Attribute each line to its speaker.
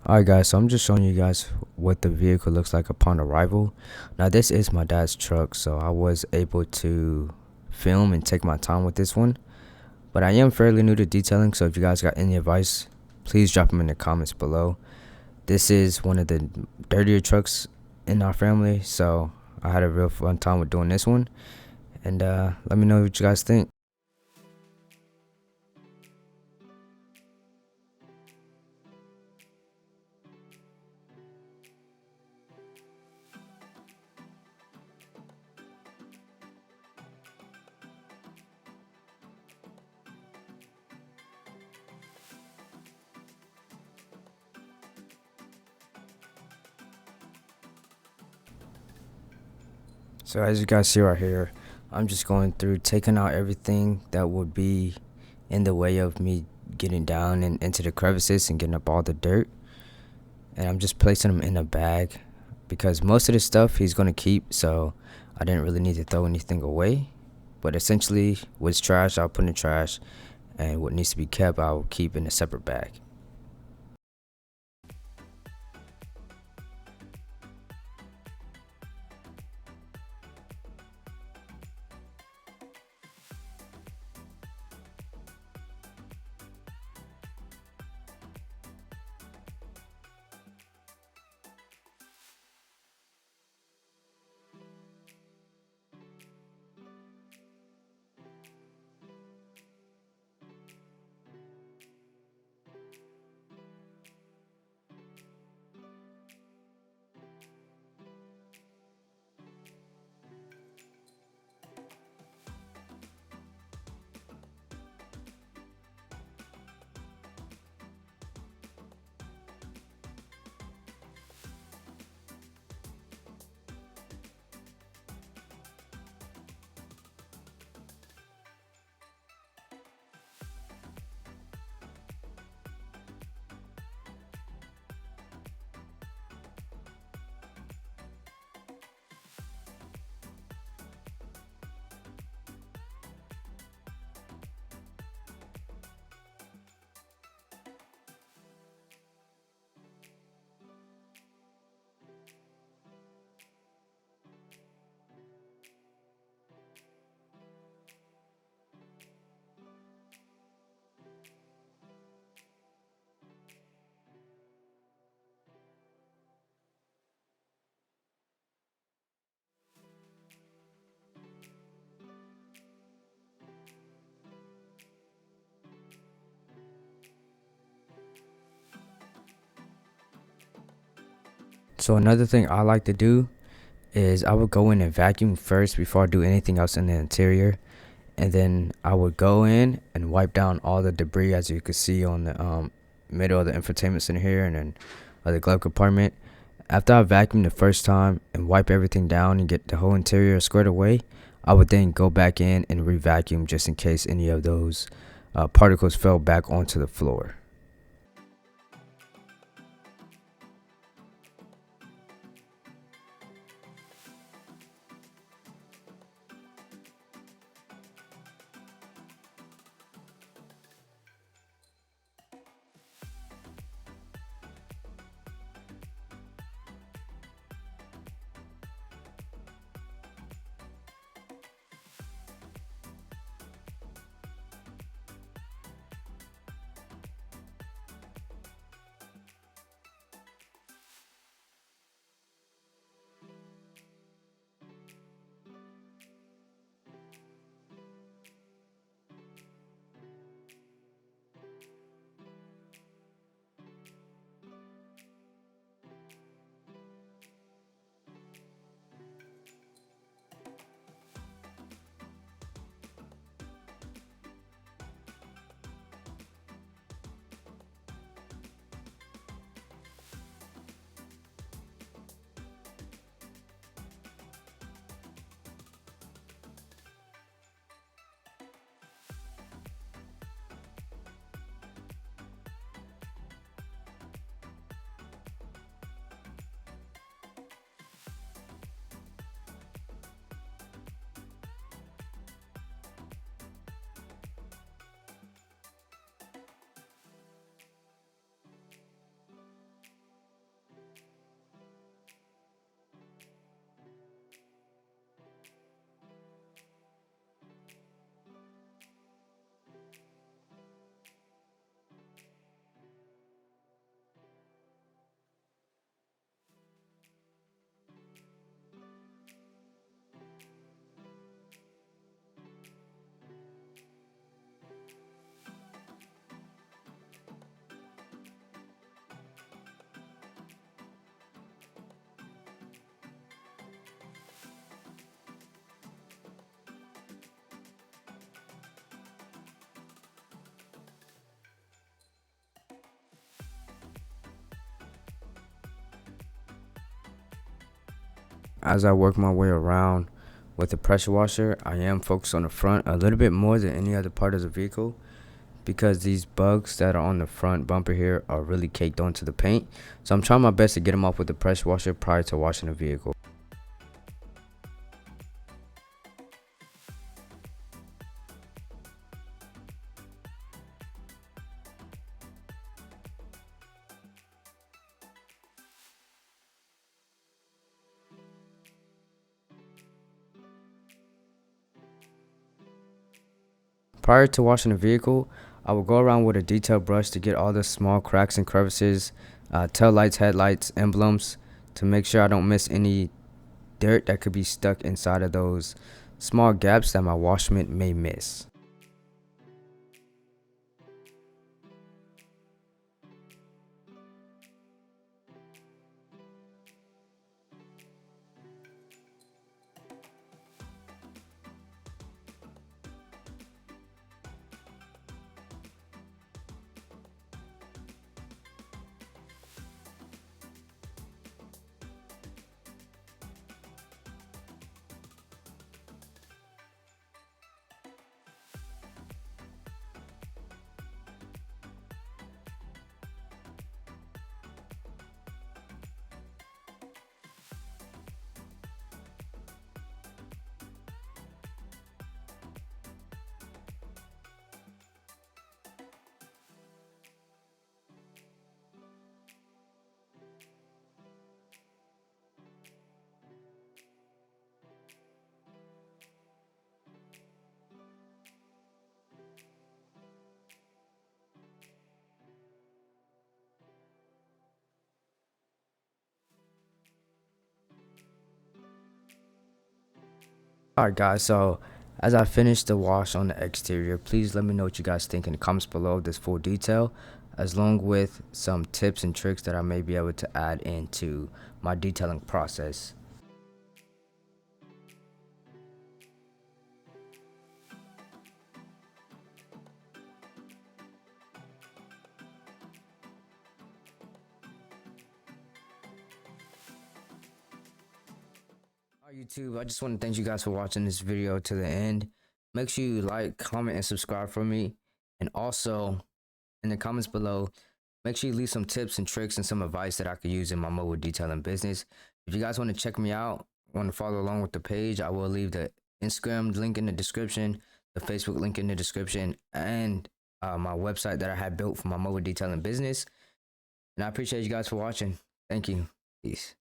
Speaker 1: Alright guys, so I'm just showing you guys what the vehicle looks like upon arrival. Now this is my dad's truck, so I was able to film and take my time with this one. But I am fairly new to detailing, so if you guys got any advice, please drop them in the comments below. This is one of the dirtier trucks in our family, so I had a real fun time with doing this one. And let me know what you guys think. So as you guys see right here, I'm just going through taking out everything that would be in the way of me getting down and into the crevices and getting up all the dirt. And I'm just placing them in a bag because most of the stuff he's going to keep, so I didn't really need to throw anything away. But essentially, what's trash, I'll put in the trash, and what needs to be kept, I'll keep in a separate bag. So another thing I like to do is I would go in and vacuum first before I do anything else in the interior, and then I would go in and wipe down all the debris, as you can see on the middle of the infotainment center here, and then the glove compartment. After I vacuum the first time and wipe everything down and get the whole interior squared away, I would then go back in and re-vacuum just in case any of those particles fell back onto the floor. as I work my way around with the pressure washer, I am focused on the front a little bit more than any other part of the vehicle, because these bugs that are on the front bumper here are really caked onto the paint. So I'm trying my best to get them off with the pressure washer prior to washing the vehicle. Prior to washing the vehicle, I will go around with a detail brush to get all the small cracks and crevices, tail lights, headlights, emblems, to make sure I don't miss any dirt that could be stuck inside of those small gaps that my washment may miss. Alright guys, so as I finish the wash on the exterior, please let me know what you guys think in the comments below this full detail, as long with some tips and tricks that I may be able to add into my detailing process. Alright YouTube, I just want to thank you guys for watching this video to the end. Make sure you like, comment, and subscribe for me. And also, in the comments below, make sure you leave some tips and tricks and some advice that I could use in my mobile detailing business. If you guys want to check me out, want to follow along with the page, I will leave the Instagram link in the description, the Facebook link in the description, and my website that I had built for my mobile detailing business. And I appreciate you guys for watching. Thank you. Peace.